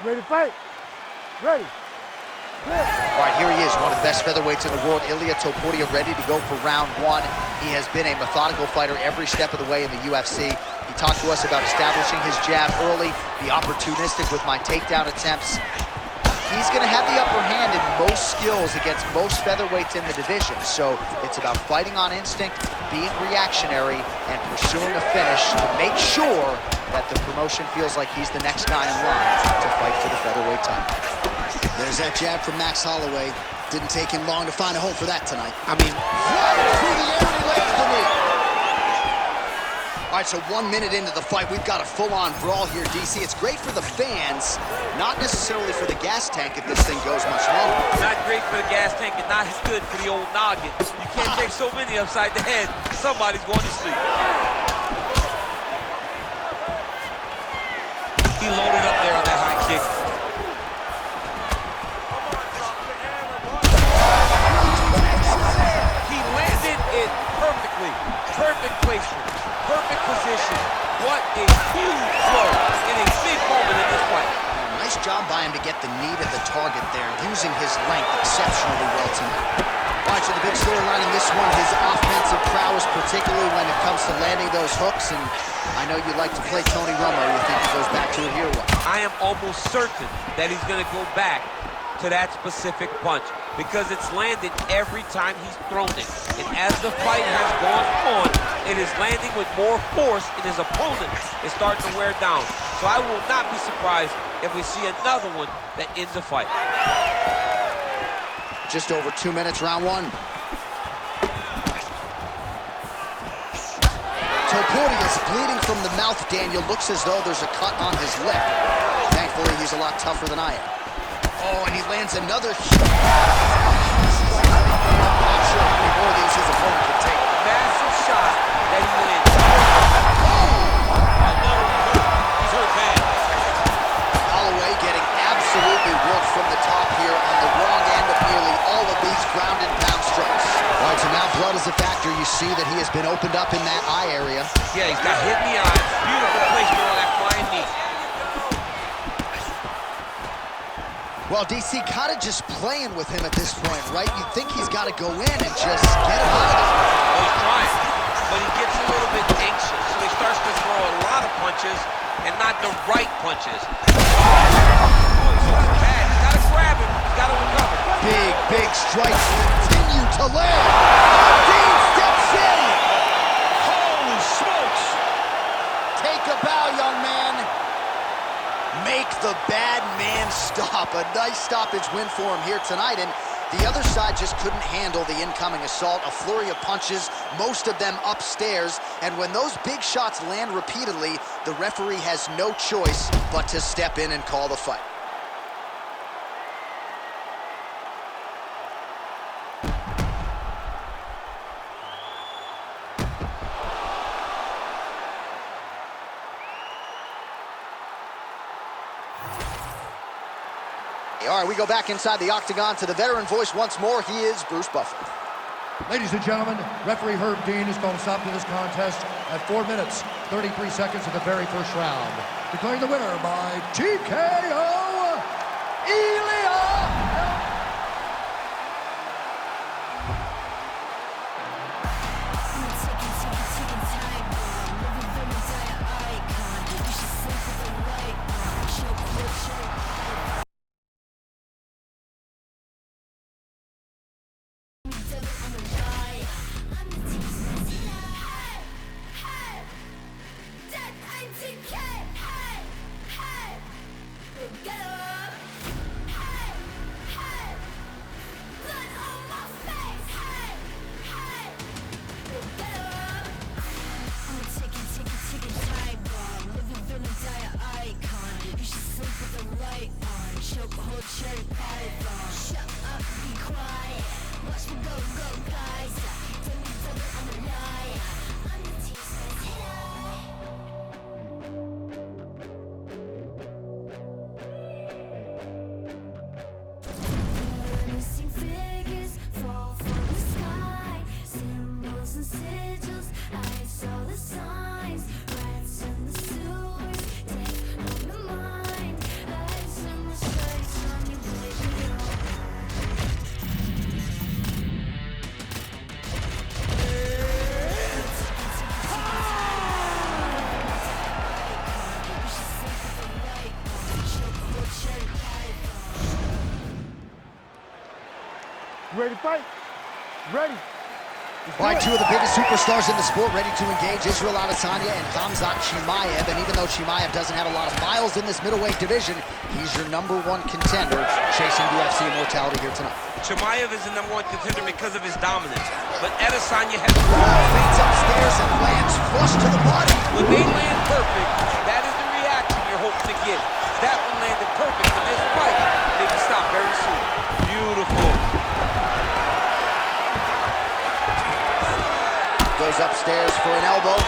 Ready to fight? Ready. All right, here he is, one of the best featherweights in the world, Ilia Topuria, ready to go for round one. He has been a methodical fighter every step of the way in the UFC. He talked to us about establishing his jab early, be opportunistic with my takedown attempts. He's going to have the upper hand in most skills against most featherweights in the division, so it's about fighting on instinct, being reactionary, and pursuing a finish to make sure that the promotion feels like he's the next guy in line to fight for the featherweight title. There's that jab from Max Holloway. Didn't take him long to find a home for that tonight. I mean, flying through the air and he lands the knee. All right, so 1 minute into the fight, we've got a full-on brawl here, DC. It's great for the fans, not necessarily for the gas tank if this thing goes much longer. Not great for the gas tank and not as good for the old noggin. You can't take so many upside the head, somebody's going to sleep. He loaded up there on that high kick. He landed it perfectly. Perfect placement. Perfect position. What a huge blow in a big moment in this fight. Nice job by him to get the knee to the target there, using his length exceptionally well tonight. All right, so the big storyline in this one, his offensive prowess, particularly when it comes to landing those hooks. And I know you like to play Tony Romo. You think he goes back to it here? What? I am almost certain that he's going to go back to that specific punch because it's landed every time he's thrown it. And as the fight has gone on, it is landing with more force and his opponent is starting to wear down. So I will not be surprised if we see another one that ends the fight. Just over 2 minutes, round one. Topuria is bleeding from the mouth, Daniel. Looks as though there's a cut on his lip. Thankfully, he's a lot tougher than I am. Oh, and he lands another huge. Not sure how many more of these his opponent can take. Massive shot that he landed. He's hurt bad. Holloway getting absolutely worked from the top here on the wrong end of nearly all of these ground and pound strikes. All right, so now blood is a factor. You see that he has been opened up in that eye area. Yeah, he's got hit in the eye. Beautiful placement on that flying knee. Well, DC kind of just playing with him at this point, right? You'd think he's got to go in and just get him out of there. Well, he's trying, but he gets a little bit anxious, so he starts to throw a lot of punches and not the right punches. Oh, he's looking bad. He's got to grab him. He's got to recover. Big strikes continue to land. Dean steps in. Holy smokes. Take a bow, young man. Make the bad man stop. A nice stoppage win for him here tonight, and the other side just couldn't handle the incoming assault. A flurry of punches, most of them upstairs, and when those big shots land repeatedly, the referee has no choice but to step in and call the fight. All right, we go back inside the octagon to the veteran voice once more. He is Bruce Buffer. Ladies and gentlemen, referee Herb Dean is going to stop to this contest at 4 minutes, 33 seconds of the very first round. Declaring the winner by TKO, Ilia. Signs, rats in the sewers, take on the mind. Ready to fight? Ready. All right, two of the biggest superstars in the sport ready to engage, Israel Adesanya and Khamzat Chimaev. And even though Chimaev doesn't have a lot of miles in this middleweight division, he's your #1 contender chasing UFC immortality here tonight. Chimaev is the #1 contender because of his dominance, but Adesanya has... Fades upstairs and lands flush to the body. When they land perfect, that is the reaction you're hoping to get. That one landed perfect in this fight. They can stop very soon. Beautiful. Goes upstairs for an elbow.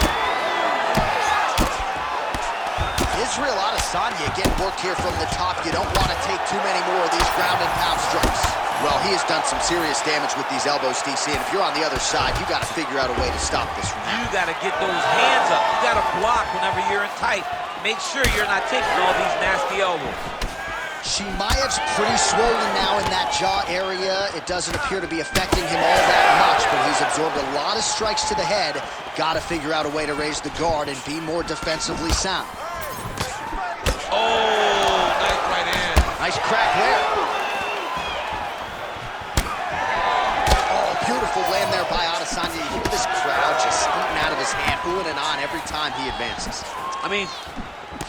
Israel Adesanya getting worked here from the top. You don't want to take too many more of these ground and pound strikes. Well, he has done some serious damage with these elbows, DC, and if you're on the other side, you got to figure out a way to stop this from happening. You got to get those hands up. You got to block whenever you're in tight. Make sure you're not taking all these nasty elbows. Chimaev's pretty swollen now in that jaw area. It doesn't appear to be affecting him all that much, but he's absorbed a lot of strikes to the head. Got to figure out a way to raise the guard and be more defensively sound. Oh, nice right hand. Nice crack there. Oh, beautiful land there by Adesanya. You hear this crowd just eating out of his hand, oohing and on every time he advances. I mean,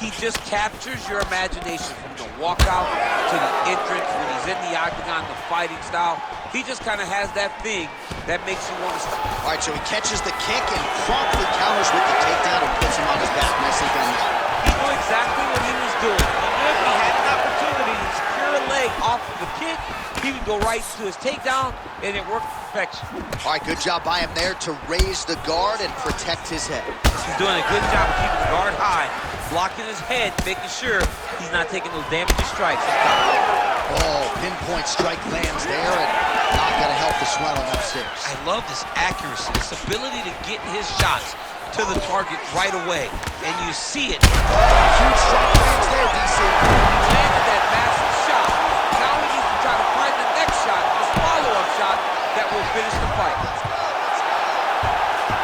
he just captures your imagination from the walkout to the entrance when he's in the octagon, the fighting style. He just kind of has that thing that makes you want to stop. All right, so he catches the kick and promptly counters with the takedown and puts him on his back. Nicely done there. He knew exactly what he was doing. He knew if he had an opportunity to secure a leg off of the kick, he would go right to his takedown, and it worked to perfection. All right, good job by him there to raise the guard and protect his head. He's doing a good job of keeping the guard high, blocking his head, making sure he's not taking those damaging strikes. Oh, pinpoint strike lands there, and not going to help the swelling upstairs. I love this accuracy, this ability to get his shots to the target right away, and you see it. Huge strike lands there, DC. He landed that massive shot. Now he needs to try to find the next shot, the follow-up shot that will finish the fight.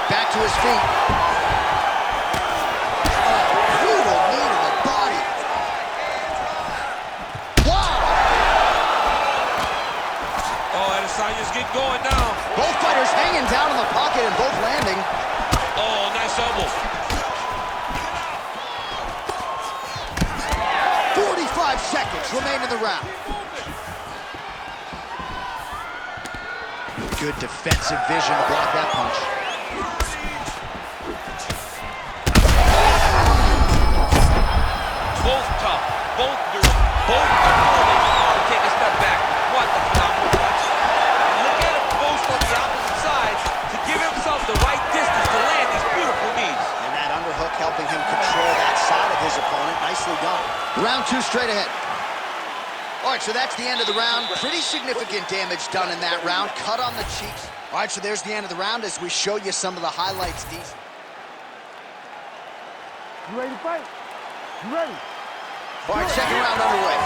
Back to his feet. Brutal knee to the body. Wow! Oh, Adesanya's getting going now. Both fighters hanging down in the pocket and both landing. Oh, nice elbow. 45 seconds remain in the round. Good defensive vision to block that punch. Both tough, both durable, both unwilling to take a step back. What a phenomenal punch. Look at them both on the opposite sides to give himself the right distance to land these beautiful knees. And that underhook helping him control that side of his opponent. Nicely done. Round 2 straight ahead. All right, so that's the end of the round. Pretty significant damage done in that round. Cut on the cheeks. All right, so there's the end of the round as we show you some of the highlights. You ready to fight? You ready? All right, second round underway.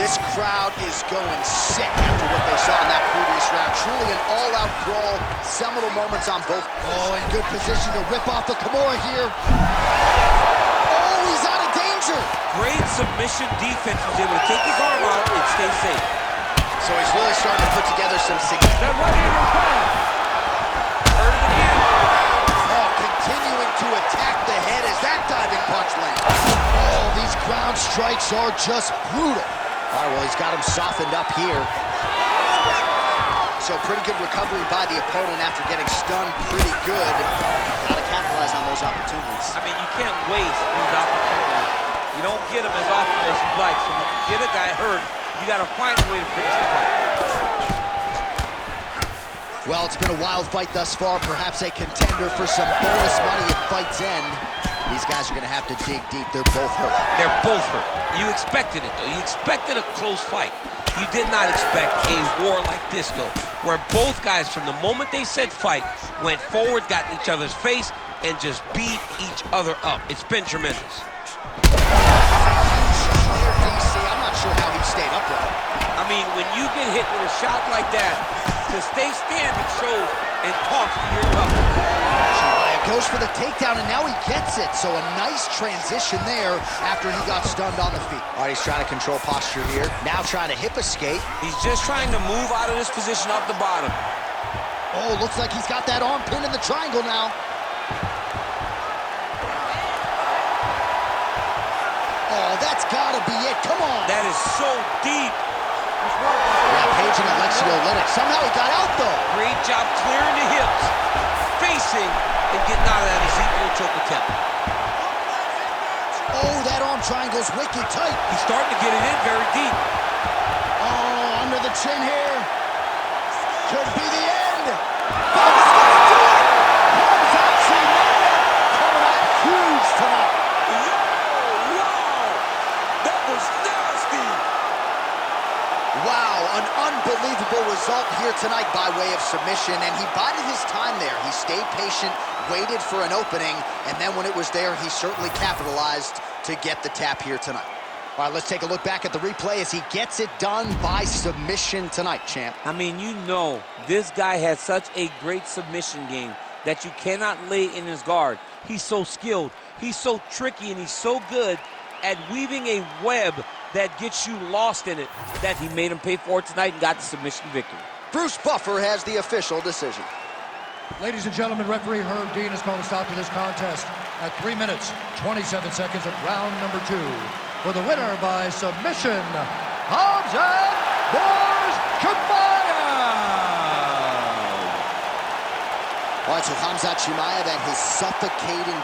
This crowd is going sick after what they saw in that previous round. Truly an all-out brawl. Seminal moments on both. Oh, in good position to rip off the Kimura here. Oh, he's out of danger. Great submission defense. He was able to take his arm out and stay safe. So he's really starting to put together some significant... That right hand was fine. Heard it again. Oh, continuing to attack the head as that diving punch lands. Oh, these ground strikes are just brutal. All right, well, he's got him softened up here. So pretty good recovery by the opponent after getting stunned pretty good. Got to capitalize on those opportunities. I mean, you can't waste these opportunities. You don't get them as often as you'd like. So when you get a guy hurt, you got to find a way to finish the fight. Well, it's been a wild fight thus far. Perhaps a contender for some bonus money at fight's end. These guys are going to have to dig deep. They're both hurt. They're both hurt. You expected it, though. You expected a close fight. You did not expect a war like this, though, where both guys, from the moment they said fight, went forward, got in each other's face, and just beat each other up. It's been tremendous. DC, I'm not sure how he stayed upright. I mean, when you get hit with a shot like that, to stay standing shows and talks to your level. Chimaev Goes for the takedown, and now he gets it. So a nice transition there after he got stunned on the feet. All right, he's trying to control posture here. Now trying to hip escape. He's just trying to move out of this position off the bottom. Oh, looks like he's got that arm pinned in the triangle now. Oh, that's gotta be it. Come on. That is so deep. Paging Alexio Linux. Somehow he got out, though. Great job clearing the hips, facing, and getting out of that Ezekiel choke attempt. Oh, that arm triangle's wicked tight. He's starting to get it in very deep. Oh, under the chin here. Could be the end. Oh, he's gonna do it. Coming out huge tonight. Wow, that was nasty. Wow, an unbelievable result here tonight by way of submission, and he bided his time there. He stayed patient, waited for an opening, and then when it was there, he certainly capitalized to get the tap here tonight. All right, let's take a look back at the replay as he gets it done by submission tonight, champ. I mean, you know, this guy has such a great submission game that you cannot lay in his guard. He's so skilled, he's so tricky, and he's so good at weaving a web that gets you lost in it that he made him pay for it tonight and got the submission victory. Bruce Buffer has the official decision. Ladies and gentlemen, referee Herb Dean has called a stop to this contest at 3 minutes, 27 seconds of round number 2. For the winner by submission, Hamzat Chimaev. All right, so Hamzat Chimaev and his suffocating